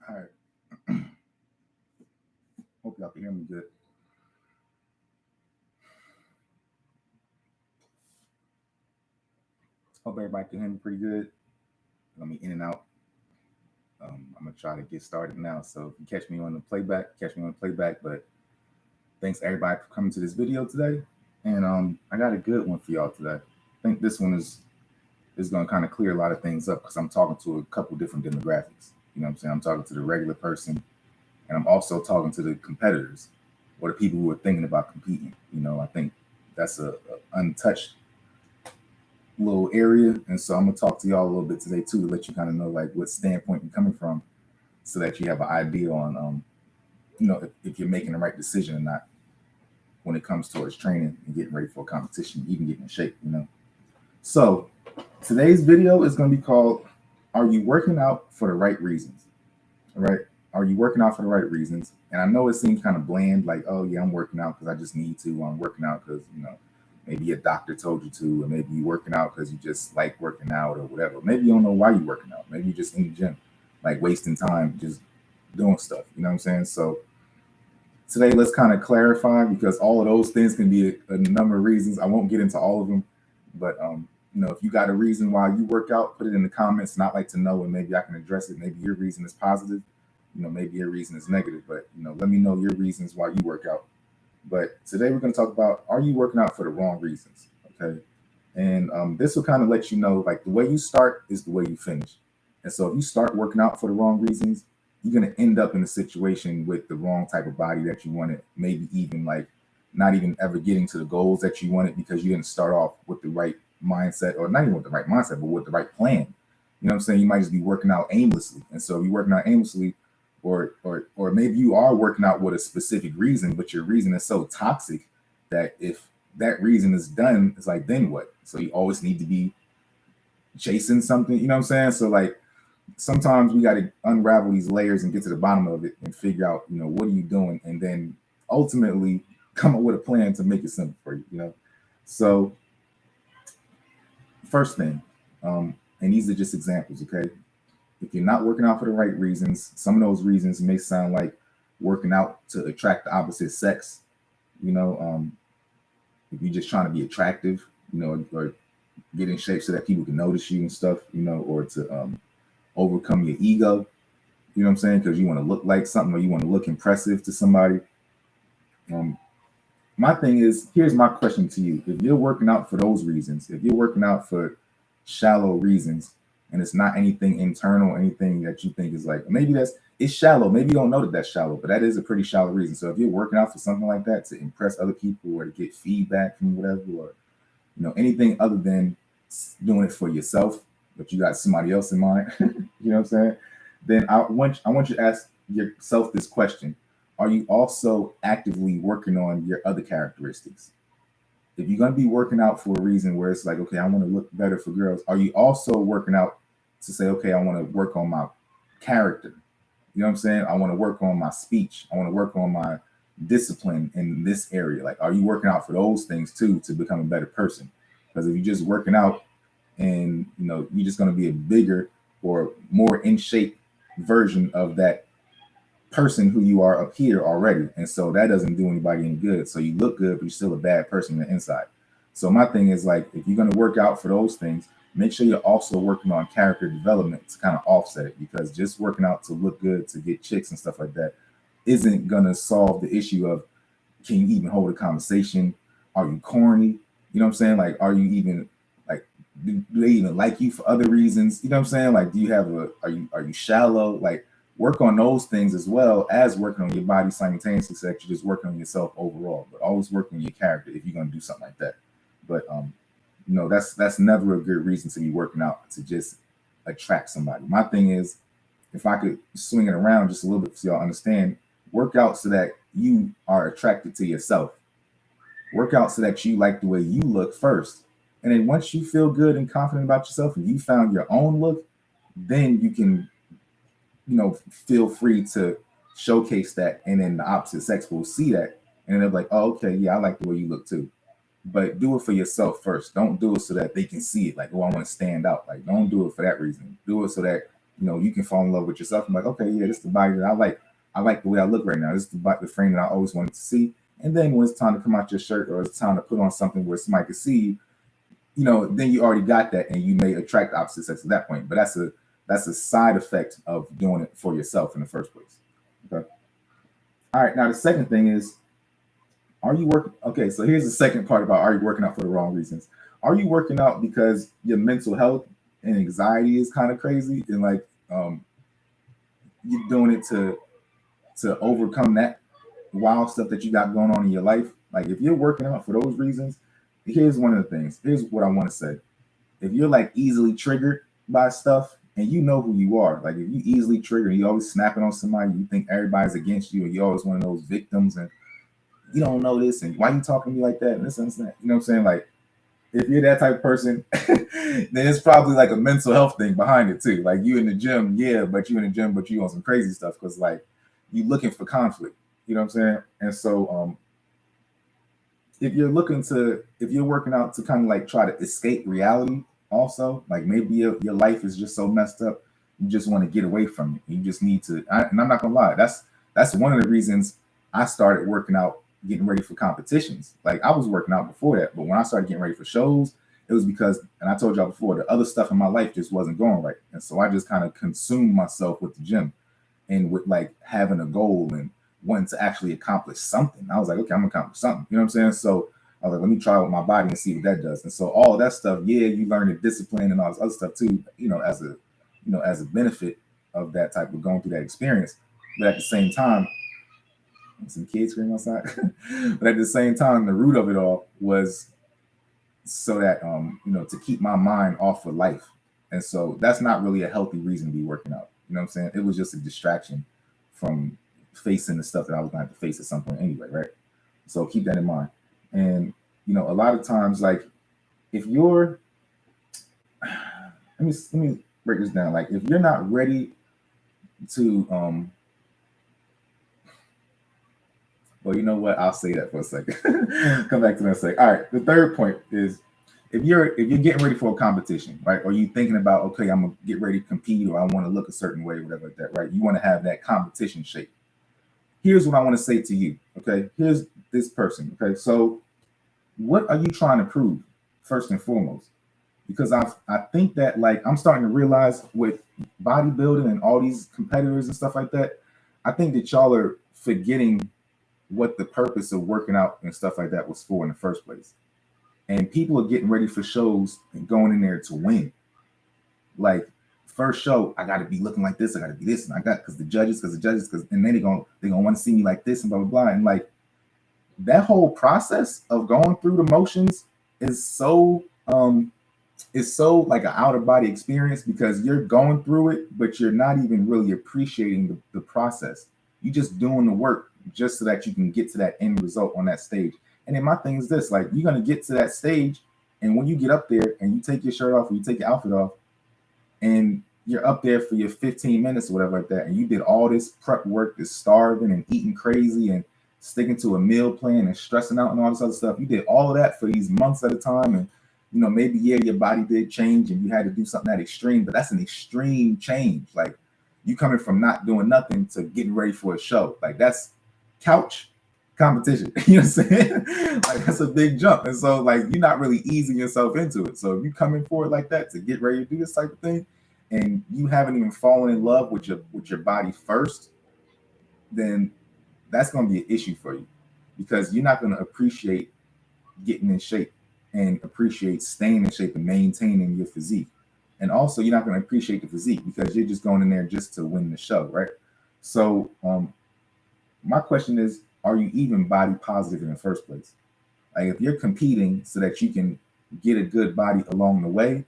All right. Hope y'all can hear me good. Hope everybody can hear me pretty good. Let me in and out. I'm gonna try to get started now. So if you catch me on the playback, catch me on the playback. But thanks everybody for coming to this video today. And I got a good one for y'all today. I think this one is gonna kind of clear a lot of things up because I'm talking to a couple different demographics. You know what I'm saying? I'm talking to the regular person, and I'm also talking to the competitors or the people who are thinking about competing. I think that's a untouched little area, and so I'm gonna talk to y'all a little bit today too to let you kind of know like what standpoint you're coming from, so that you have an idea on if you're making the right decision or not when it comes towards training and getting ready for a competition, even getting in shape. So today's video is going to be called "Are you working out for the right reasons?" All right, are you working out for the right reasons? And I know it seems kind of bland, like, oh yeah, I'm working out because I just need to. I'm working out because maybe a doctor told you to, or maybe you're working out because you just like working out or whatever. Maybe you don't know why you're working out. Maybe you're just in the gym, like wasting time just doing stuff. You know what I'm saying? So today, let's kind of clarify, because all of those things can be a number of reasons. I won't get into all of them, but if you got a reason why you work out, put it in the comments. And I'd like to know, and maybe I can address it. Maybe your reason is positive, maybe your reason is negative, but let me know your reasons why you work out. But today we're going to talk about, are you working out for the wrong reasons? Okay. And this will kind of let you know, like, the way you start is the way you finish. And so if you start working out for the wrong reasons, you're going to end up in a situation with the wrong type of body that you wanted, maybe even like not even ever getting to the goals that you wanted because you didn't start off with the right mindset, or not even with the right mindset, but with the right plan. You know what I'm saying? You might just be working out aimlessly. And so if you're working out aimlessly, or maybe you are working out with a specific reason, but your reason is so toxic that if that reason is done, it's like, then what? So you always need to be chasing something, you know what I'm saying? So like sometimes we got to unravel these layers and get to the bottom of it and figure out, what are you doing? And then ultimately come up with a plan to make it simple for you. So first thing, and these are just examples, okay? If you're not working out for the right reasons, some of those reasons may sound like working out to attract the opposite sex. If you're just trying to be attractive, or get in shape so that people can notice you and stuff, or to overcome your ego, you know what I'm saying? Because you want to look like something, or you want to look impressive to somebody. My thing is, here's my question to you. If you're working out for those reasons, if you're working out for shallow reasons, and it's not anything internal, anything that you think is like, maybe it's shallow. Maybe you don't know that that's shallow, but that is a pretty shallow reason. So if you're working out for something like that to impress other people or to get feedback from whatever, or anything other than doing it for yourself, but you got somebody else in mind, you know what I'm saying? Then I want you to ask yourself this question: are you also actively working on your other characteristics? If you're going to be working out for a reason where it's like, okay, I want to look better for girls, are you also working out to say, okay, I want to work on my character? You know what I'm saying? I want to work on my speech. I want to work on my discipline in this area. Like, are you working out for those things too to become a better person? Because if you're just working out and you're just going to be a bigger or more in shape version of that person who you are up here already, and so that doesn't do anybody any good. So you look good, but you're still a bad person on the inside. So my thing is, like, if you're going to work out for those things, make sure you're also working on character development to kind of offset it, because just working out to look good, to get chicks and stuff like that, isn't going to solve the issue of, can you even hold a conversation? Are you corny? You know what I'm saying? Like, are you even like, do they even like you for other reasons? You know what I'm saying? Like, do you have are you shallow? Like, work on those things as well as working on your body simultaneously, so that you're just working on yourself overall. But always work on your character if you're going to do something like that. But that's never a good reason to be working out, to just attract somebody. My thing is, if I could swing it around just a little bit so y'all understand, work out so that you are attracted to yourself. Work out so that you like the way you look first. And then once you feel good and confident about yourself and you found your own look, then you can, feel free to showcase that. And then the opposite sex will see that. And they're like, oh, okay, yeah, I like the way you look too. But do it for yourself first. Don't do it so that they can see it. Like, oh, I want to stand out. Like, don't do it for that reason. Do it so that you can fall in love with yourself. I'm like, okay, yeah, this is the body that I like. I like the way I look right now. This is the frame that I always wanted to see. And then when it's time to come out your shirt, or it's time to put on something where somebody can see you, then you already got that, and you may attract the opposite sex at that point. But that's a side effect of doing it for yourself in the first place. Okay. All right. Now the second thing is, are you working? Okay, so here's the second part about, are you working out for the wrong reasons? Are you working out because your mental health and anxiety is kind of crazy, and like you're doing it to overcome that wild stuff that you got going on in your life? Like, if you're working out for those reasons, here's one of the things. Here's what I want to say. If you're like easily triggered by stuff, and you know who you are, like if you easily triggered, you always snapping on somebody, you think everybody's against you, and you're always one of those victims, and you don't know this, and why you talking to me like that, and this and that. You know what I'm saying? Like, if you're that type of person, then it's probably like a mental health thing behind it too. Like, you in the gym, yeah, but you on some crazy stuff, because like you looking for conflict. You know what I'm saying? And so if you're working out to kind of like try to escape reality, also, like maybe your life is just so messed up, you just want to get away from it. You just need to, and I'm not gonna lie, that's one of the reasons I started working out, getting ready for competitions. Like, I was working out before that, but when I started getting ready for shows, it was because, and I told y'all before, the other stuff in my life just wasn't going right. And so I just kind of consumed myself with the gym, and with like having a goal and wanting to actually accomplish something. I was like, okay, I'm gonna accomplish something. You know what I'm saying? So I was like, let me try with my body and see what that does. And so all of that stuff, yeah, you learn the discipline and all this other stuff too, as a benefit of that type of going through that experience. But at the same time, some kids screaming outside. But at the same time, the root of it all was so that to keep my mind off of life. And so that's not really a healthy reason to be working out. You know what I'm saying? It was just a distraction from facing the stuff that I was going to have to face at some point anyway, right? So keep that in mind. And a lot of times, like, if you're let me break this down. Like, if you're not ready to well, you know what? I'll say that for a second. Come back to that in a second. All right. The third point is, if you're getting ready for a competition, right? Or you thinking about, okay, I'm gonna get ready to compete, or I want to look a certain way, whatever like that, right? You want to have that competition shape. Here's what I want to say to you. Okay. Here's this person. Okay. So what are you trying to prove, first and foremost? Because I think that, like, I'm starting to realize with bodybuilding and all these competitors and stuff like that, I think that y'all are forgetting what the purpose of working out and stuff like that was for in the first place. And people are getting ready for shows and going in there to win. Like, first show, I got to be looking like this, I got to be this, and I got because the judges, and then they're gonna want to see me like this and blah blah blah. And like, that whole process of going through the motions is so like an out of body experience, because you're going through it, but you're not even really appreciating the process. You're just doing the work just so that you can get to that end result on that stage. And then my thing is this, like, you're going to get to that stage, and when you get up there and you take your shirt off or you take your outfit off, and you're up there for your 15 minutes or whatever like that, and you did all this prep work, this starving and eating crazy and sticking to a meal plan and stressing out and all this other stuff. You did all of that for these months at a time, and maybe, yeah, your body did change and you had to do something that extreme, but that's an extreme change. Like, you coming from not doing nothing to getting ready for a show. Like, that's couch competition. You know what I'm saying? Like, that's a big jump. And so, like, you're not really easing yourself into it. So if you coming forward like that to get ready to do this type of thing, and you haven't even fallen in love with your body first, then that's going to be an issue for you, because you're not going to appreciate getting in shape and appreciate staying in shape and maintaining your physique. And also, you're not going to appreciate the physique because you're just going in there just to win the show, right? So my question is, are you even body positive in the first place? Like, if you're competing so that you can get a good body along the way,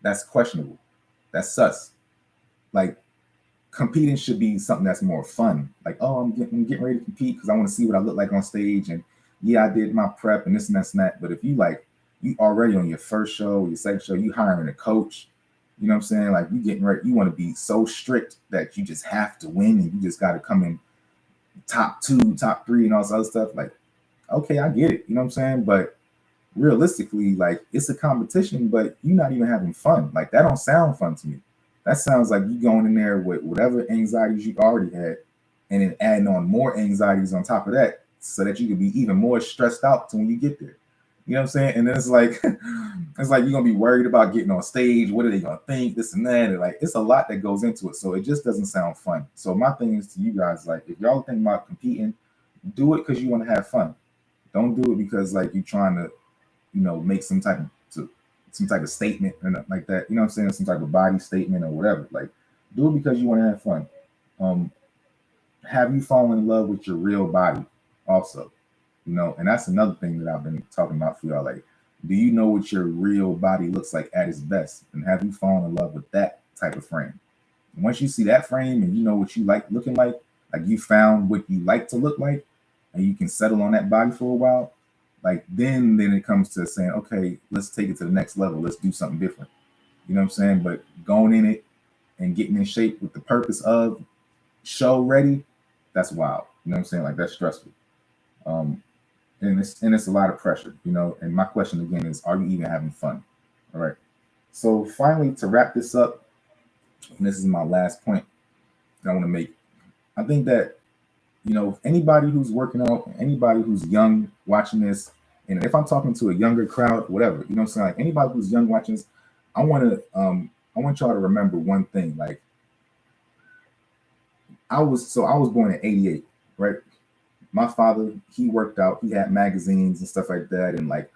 that's questionable. That's sus. Like, competing should be something that's more fun. Like, oh, I'm getting ready to compete because I want to see what I look like on stage, and yeah, I did my prep and this and that. But if you already on your first show, your second show, you hiring a coach, you know what I'm saying? Like, you getting ready, you want to be so strict that you just have to win, and you just got to come in top 2, top 3, and all this other stuff. Like, okay, I get it, you know what I'm saying? But realistically, like, it's a competition, but you're not even having fun. Like, that don't sound fun to me. That sounds like you going in there with whatever anxieties you already had, and then adding on more anxieties on top of that, so that you can be even more stressed out to when you get there. You know what I'm saying? And then it's like, it's like you're gonna be worried about getting on stage. What are they gonna think? This and that. And like, it's a lot that goes into it. So it just doesn't sound fun. So my thing is to you guys, like, if y'all think about competing, do it because you want to have fun. Don't do it because like you're trying to, make some type of statement or nothing like that. You know what I'm saying? Some type of body statement or whatever. Like, do it because you want to have fun. Um, have you fallen in love with your real body also? And that's another thing that I've been talking about for y'all. Like, do you know what your real body looks like at its best? And have you fallen in love with that type of frame? And once you see that frame and you know what you like looking like you found what you like to look like, and you can settle on that body for a while, like then it comes to saying, okay, let's take it to the next level. Let's do something different. You know what I'm saying? But going in it and getting in shape with the purpose of show ready, that's wild. You know what I'm saying? Like, that's stressful. Um, and it's a lot of pressure, And my question again is, are you even having fun? All right. So finally, to wrap this up, and this is my last point that I want to make. I think that anybody who's working out, anybody who's young watching this, and if I'm talking to a younger crowd, whatever, you know what I'm saying? Like, anybody who's young watching this, I want y'all to remember one thing. Like, I was born in '88, right? My father, he worked out, he had magazines and stuff like that, and like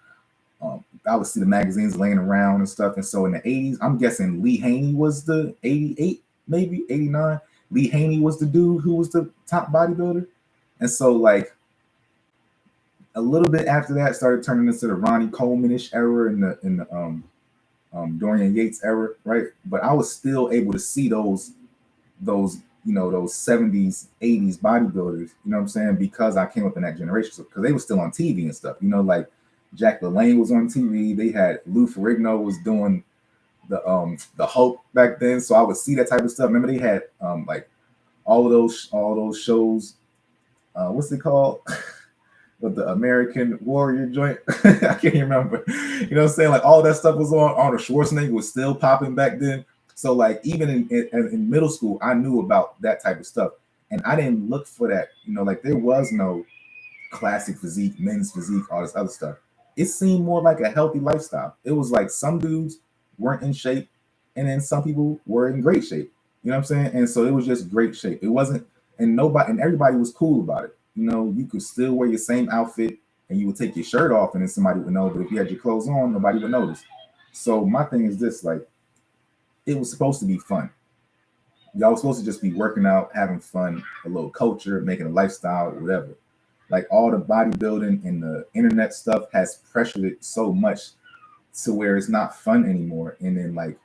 I would see the magazines laying around and stuff. And so in the '80s, I'm guessing Lee Haney was the '88, maybe '89. Lee Haney was the dude who was the top bodybuilder. And so like a little bit after that started turning into the Ronnie Coleman-ish era and the Dorian Yates era, right? But I was still able to see those those 70s, 80s bodybuilders, you know what I'm saying? Because I came up in that generation. So because they were still on TV and stuff, like Jack LaLanne was on TV. They had Lou Ferrigno was doing the Hulk back then. So I would see that type of stuff. Remember they had like all those shows, what's it called? With the American Warrior joint. I can't remember. You know what I'm saying? Like all that stuff was on. Arnold Schwarzenegger was still popping back then. So like even in middle school, I knew about that type of stuff. And I didn't look for that. Like there was no classic physique, men's physique, all this other stuff. It seemed more like a healthy lifestyle. It was like some dudes weren't in shape, and then some people were in great shape. You know what I'm saying? And so it was just great shape. It wasn't, and everybody was cool about it. You could still wear your same outfit and you would take your shirt off and then somebody would know, but if you had your clothes on, nobody would notice. So my thing is this, like, it was supposed to be fun. Y'all was supposed to just be working out, having fun, a little culture, making a lifestyle, whatever. Like all the bodybuilding and the internet stuff has pressured it so much to where it's not fun anymore. And then like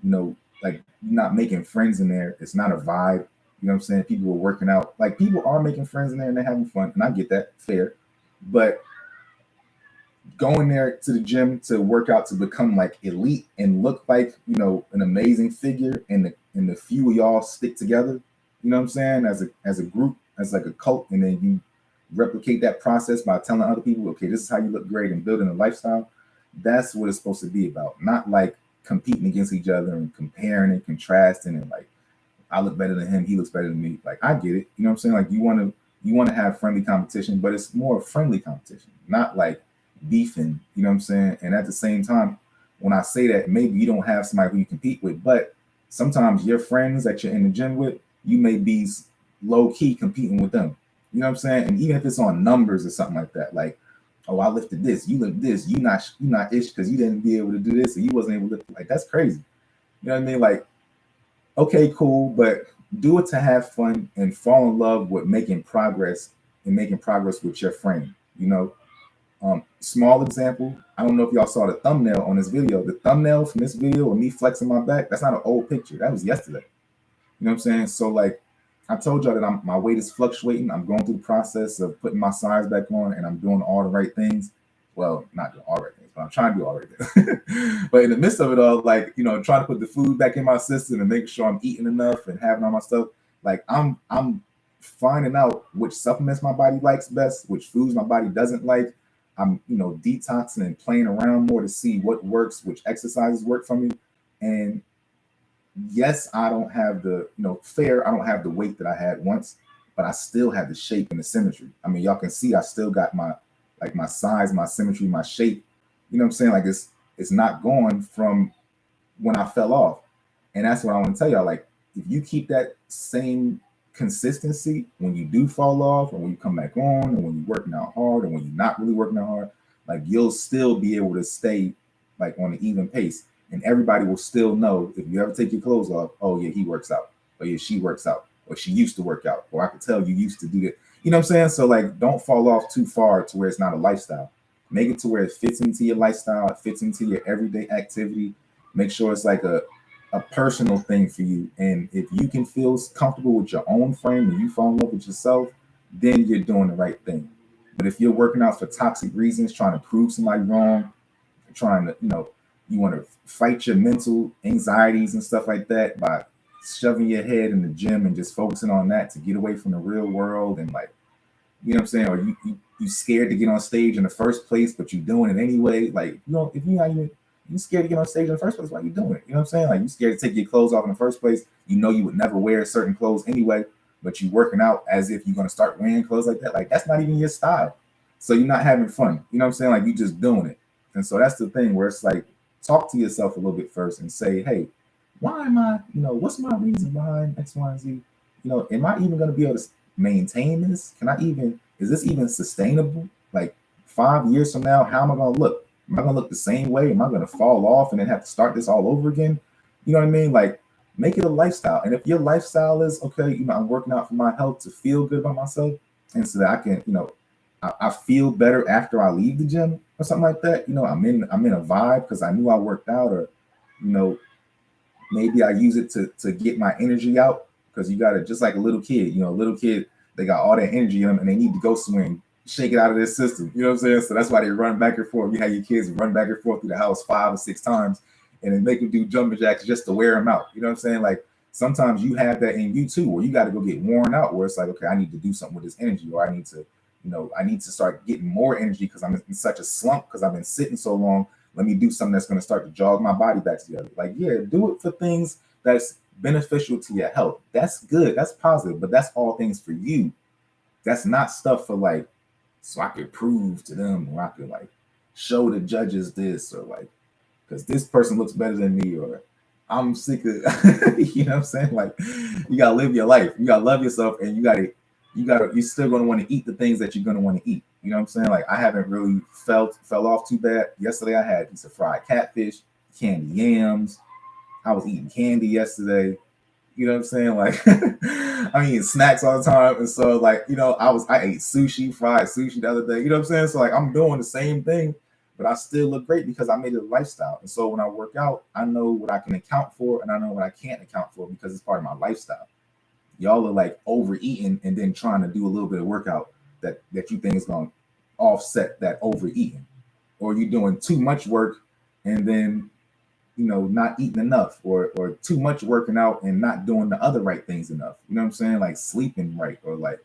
you're not making friends in there. It's not a vibe. You know what I'm saying? People are working out. Like people are making friends in there and they're having fun. And I get that, fair. But going there to the gym to work out to become like elite and look like, an amazing figure, and the few of y'all stick together, you know what I'm saying, as a group, as like a cult, and then you replicate that process by telling other people, okay, this is how you look great, and building a lifestyle. That's what it's supposed to be about. Not like competing against each other and comparing and contrasting and like, I look better than him, he looks better than me. Like, I get it. You know what I'm saying? Like, you want to have friendly competition, but it's more friendly competition, not like beefing. You know what I'm saying? And at the same time, when I say that, maybe you don't have somebody who you compete with, but sometimes your friends that you're in the gym with, you may be low key competing with them. You know what I'm saying? And even if it's on numbers or something like that, like, oh, I lifted this, you lift this, you not ish because you didn't be able to do this, or you wasn't able to lift. Like, that's crazy. You know what I mean? Like, okay, cool, but do it to have fun and fall in love with making progress with your frame. Small example. I don't know if y'all saw the thumbnail on this video. The thumbnail from this video of me flexing my back, that's not an old picture. That was yesterday. You know what I'm saying? So like, I told y'all that my weight is fluctuating. I'm going through the process of putting my size back on, and I'm doing all the right things. Well, not doing all right things, but I'm trying to do all right things. But in the midst of it all, like, trying to put the food back in my system and making sure I'm eating enough and having all my stuff. Like, I'm finding out which supplements my body likes best, which foods my body doesn't like. I'm, detoxing and playing around more to see what works, which exercises work for me. And yes, I don't have the, fair, I don't have the weight that I had once, but I still have the shape and the symmetry. I mean, y'all can see I still got my, like, my size, my symmetry, my shape. You know what I'm saying? Like, it's not gone from when I fell off. And that's what I want to tell y'all. Like, if you keep that same consistency when you do fall off, and when you come back on, and when you're working out hard, and when you're not really working out hard, like, you'll still be able to stay like on an even pace. And everybody will still know if you ever take your clothes off, oh yeah, he works out. Or yeah, she works out. Or she used to work out. Or I could tell you used to do that. You know what I'm saying? So like, don't fall off too far to where it's not a lifestyle. Make it to where it fits into your lifestyle, it fits into your everyday activity. Make sure it's like a personal thing for you. And if you can feel comfortable with your own frame and you fall in love with yourself, then you're doing the right thing. But if you're working out for toxic reasons, trying to prove somebody wrong, trying to, you want to fight your mental anxieties and stuff like that by shoving your head in the gym and just focusing on that to get away from the real world, and like, you know what I'm saying? Or you scared to get on stage in the first place, but you're doing it anyway. Like, if you're not even, you scared to get on stage in the first place, why you doing it? You know what I'm saying? Like, you scared to take your clothes off in the first place. You know you would never wear certain clothes anyway, but you working out as if you're gonna start wearing clothes like that. Like, that's not even your style. So you're not having fun. You know what I'm saying? Like, you just doing it. And so that's the thing where it's like, talk to yourself a little bit first and say, hey, why am I, what's my reason behind X, Y, and Z? Am I even gonna be able to maintain this? Can I even, is this even sustainable? Like, 5 years from now, how am I gonna look? Am I gonna look the same way? Am I gonna fall off and then have to start this all over again? You know what I mean? Like, make it a lifestyle. And if your lifestyle is okay, I'm working out for my health to feel good about myself, and so that I can, I feel better after I leave the gym or something like that. I'm in a vibe because I knew I worked out, or you know, maybe I use it to get my energy out, because you gotta, just like a little kid, a little kid, they got all that energy in them and they need to go swing, shake it out of their system. You know what I'm saying? So that's why they run back and forth. You have your kids run back and forth through the house 5 or 6 times and then make them do jumping jacks just to wear them out. You know what I'm saying? Like, sometimes you have that in you too, where you got to go get worn out, where it's like, okay, I need to do something with this energy, or I need to, I need to start getting more energy because I'm in such a slump because I've been sitting so long. Let me do something that's going to start to jog my body back together. Like, yeah, do it for things that's beneficial to your health. That's good. That's positive. But that's all things for you. That's not stuff for like, so I could prove to them, or I could like show the judges this, or like, because this person looks better than me, or I'm sick of, you know what I'm saying? Like, you gotta live your life. You gotta love yourself, and you're still gonna want to eat the things that you're gonna want to eat. You know what I'm saying? Like, I haven't really fell off too bad. Yesterday I had a piece of fried catfish, candy yams. I was eating candy yesterday. You know what I'm saying? Like, I'm eating snacks all the time. And so like, I ate sushi, fried sushi the other day. You know what I'm saying? So like, I'm doing the same thing, but I still look great because I made it a lifestyle. And so when I work out, I know what I can account for and I know what I can't account for because it's part of my lifestyle. Y'all are like overeating and then trying to do a little bit of workout that you think is going to offset that overeating, or you doing too much work and then not eating enough, or too much working out and not doing the other right things enough. You know what I'm saying? Like sleeping right, or like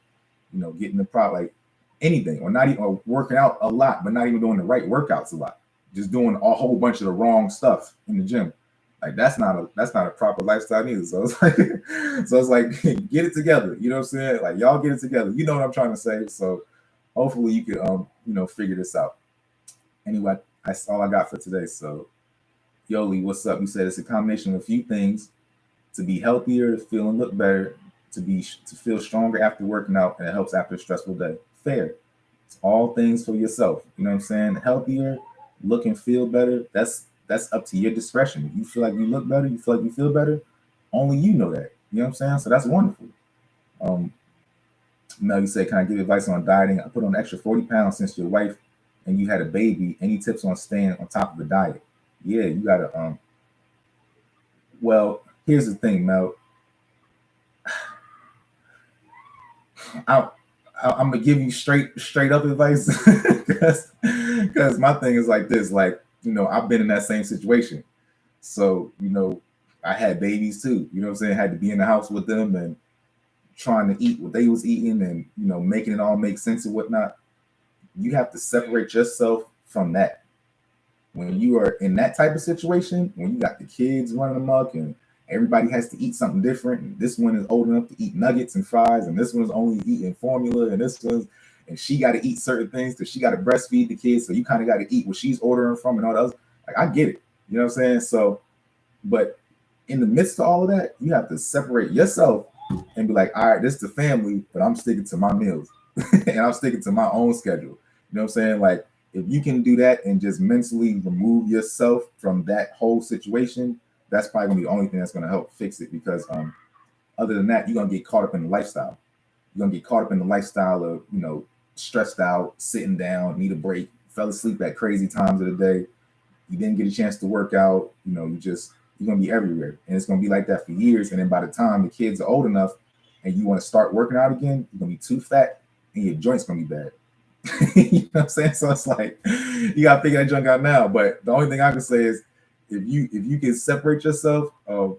getting the like anything, or not even, or working out a lot but not even doing the right workouts a lot, just doing a whole bunch of the wrong stuff in the gym. Like, that's not a proper lifestyle either. So it's like get it together. You know what I'm saying? Like, y'all get it together. You know what I'm trying to say? So hopefully you can figure this out. Anyway, that's all I got for today. So Yoli, what's up? You said it's a combination of a few things: to be healthier, to feel and look better, to feel stronger after working out, and it helps after a stressful day. Fair. It's all things for yourself. You know what I'm saying? Healthier, look and feel better. That's up to your discretion. If you feel like you look better, you feel like you feel better, only you know that. You know what I'm saying? So that's wonderful. Mel, you said, can I give advice on dieting? I put on an extra 40 pounds since your wife and you had a baby. Any tips on staying on top of the diet? Yeah, you gotta well, here's the thing, Mel. I, I'm gonna give you straight up advice because my thing is like this. Like, I've been in that same situation. So, I had babies too. You know what I'm saying? I had to be in the house with them and trying to eat what they was eating, and making it all make sense and whatnot. You have to separate yourself from that. When you are in that type of situation, when you got the kids running amok, and everybody has to eat something different. And this one is old enough to eat nuggets and fries, and this one's only eating formula, and this one's, and she got to eat certain things because she got to breastfeed the kids. So you kind of got to eat what she's ordering from and all that. Like, I get it. You know what I'm saying? So, but in the midst of all of that, you have to separate yourself and be like, all right, this is the family, but I'm sticking to my meals and I'm sticking to my own schedule. You know what I'm saying? Like, if you can do that and just mentally remove yourself from that whole situation, that's probably gonna be the only thing that's gonna help fix it. Because other than that, you're gonna get caught up in the lifestyle. You're gonna get caught up in the lifestyle of, you know, stressed out, sitting down, need a break, fell asleep at crazy times of the day. You didn't get a chance to work out. You know, you're gonna be everywhere, and it's gonna be like that for years. And then by the time the kids are old enough, and you want to start working out again, you're gonna be too fat, and your joints gonna be bad. You know what I'm saying? So it's like you gotta figure that junk out now. But the only thing I can say is if you can separate yourself of,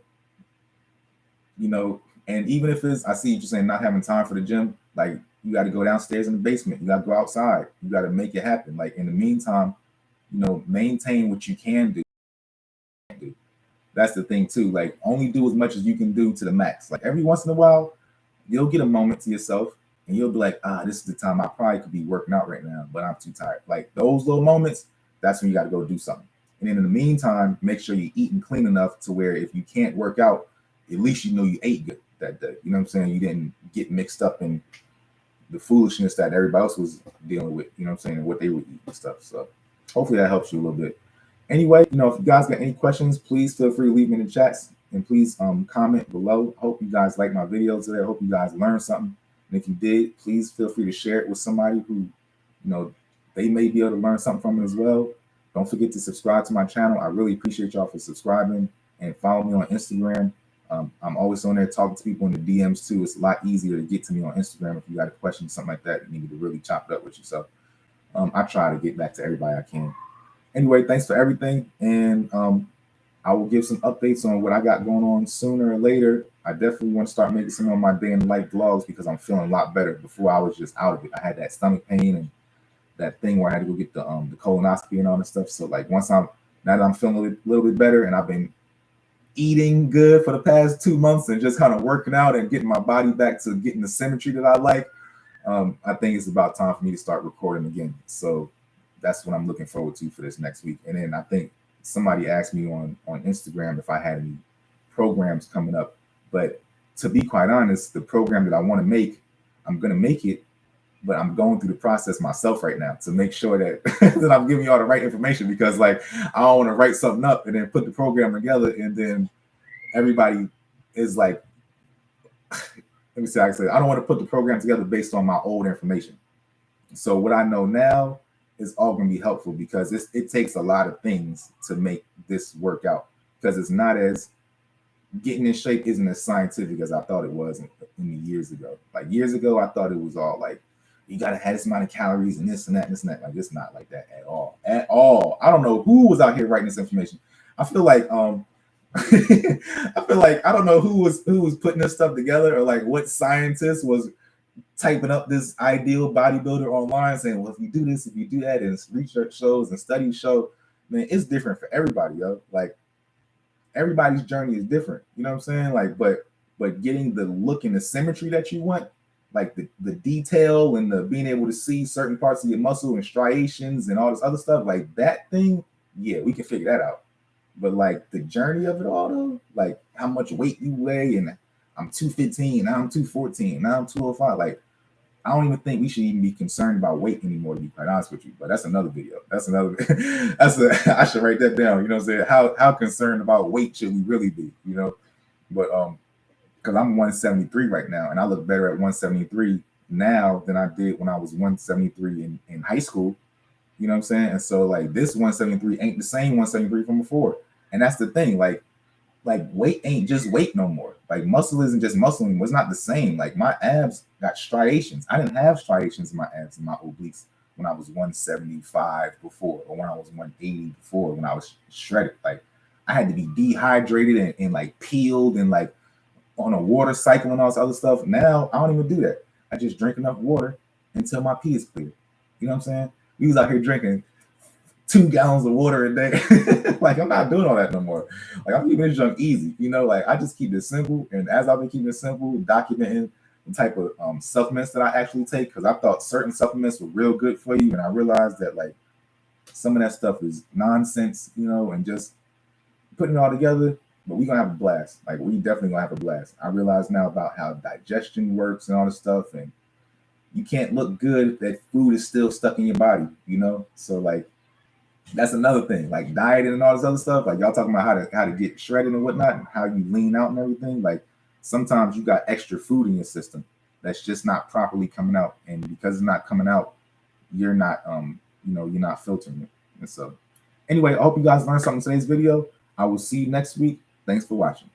you know, and even if it's, I see you saying not having time for the gym, like you got to go downstairs in the basement, you got to go outside, you got to make it happen. Like in the meantime, you know, maintain what you can do. That's the thing too. Like only do as much as you can do to the max. Like every once in a while, you'll get a moment to yourself and you'll be like, this is the time I probably could be working out right now, but I'm too tired. Like those little moments, that's when you got to go do something. And then in the meantime, make sure you're eating clean enough to where if you can't work out, at least you know you ate good that day. You know what I'm saying? You didn't get mixed up in the foolishness that everybody else was dealing with, you know what I'm saying, and what they would eat and stuff. So hopefully that helps you a little bit. Anyway, you know, if you guys got any questions, please feel free to leave them in the chats and please comment below. Hope you guys like my videos today. I hope you guys learned something. And if you did, please feel free to share it with somebody who, you know, they may be able to learn something from it as well. Don't forget to subscribe to my channel. I really appreciate y'all for subscribing and follow me on Instagram. I'm always on there talking to people in the DMs too. It's a lot easier to get to me on Instagram if you got a question, something like that. You need to really chop it up with you. So I try to get back to everybody I can. Anyway, thanks for everything. And I will give some updates on what I got going on sooner or later. I definitely want to start making some of my day in the life vlogs because I'm feeling a lot better. Before I was just out of it. I had that stomach pain and that thing where I had to go get the colonoscopy and all that stuff. So like now that I'm feeling a little bit better and I've been eating good for the past 2 months and just kind of working out and getting my body back to getting the symmetry that I like, I think it's about time for me to start recording again. So that's what I'm looking forward to for this next week. And then I think somebody asked me on Instagram if I had any programs coming up. But to be quite honest, the program that I want to make, I'm going to make it, but I'm going through the process myself right now to make sure that, that I'm giving you all the right information, because like, I don't want to write something up and then put the program together and then everybody is like, let me see how I say it. I don't want to put the program together based on my old information. So what I know now is all going to be helpful because it takes a lot of things to make this work out, because it's not as getting in shape isn't as scientific as I thought it was in the years ago. Like years ago, I thought it was all like, you got to have this amount of calories and this and that and this and that. Like it's not like that at all. At all. I don't know who was out here writing this information. I feel like I don't know who was putting this stuff together, or like what scientist was typing up this ideal bodybuilder online saying, well, if you do this, if you do that, and research shows and studies show, man, it's different for everybody, yo. Like everybody's journey is different. You know what I'm saying? Like, but getting the look and the symmetry that you want, like the detail and the being able to see certain parts of your muscle and striations and all this other stuff, like that thing, yeah, we can figure that out. But like the journey of it all though, like how much weight you weigh, and I'm 215, now I'm 214, now I'm 205. Like I don't even think we should even be concerned about weight anymore, to be quite honest with you. But that's another video. That's another I should write that down. You know what I'm saying? How concerned about weight should we really be? You know? But because I'm 173 right now, and I look better at 173 now than I did when I was 173 in high school. You know what I'm saying? And so like this 173 ain't the same 173 from before. And that's the thing. Like weight ain't just weight no more. Like muscle isn't just muscle anymore. It's not the same. Like my abs got striations. I didn't have striations in my abs and my obliques when I was 175 before, or when I was 180 before, when I was shredded. Like I had to be dehydrated and like peeled and like on a water cycle and all this other stuff. Now I don't even do that. I just drink enough water until my pee is clear. You know what I'm saying? We was out here drinking 2 gallons of water a day. Like, I'm not doing all that no more. Like, I'm keeping this junk easy, you know. Like, I just keep it simple, and as I've been keeping it simple, documenting the type of supplements that I actually take, because I thought certain supplements were real good for you, and I realized that like some of that stuff is nonsense, you know, and just putting it all together. But we're gonna have a blast. Like, we definitely gonna have a blast. I realize now about how digestion works and all this stuff, and you can't look good if that food is still stuck in your body, you know. So like, that's another thing. Like dieting and all this other stuff. Like, y'all talking about how to get shredded and whatnot, and how you lean out and everything. Like, sometimes you got extra food in your system that's just not properly coming out, and because it's not coming out, you're not you're not filtering it. And so, anyway, I hope you guys learned something in today's video. I will see you next week. Thanks for watching.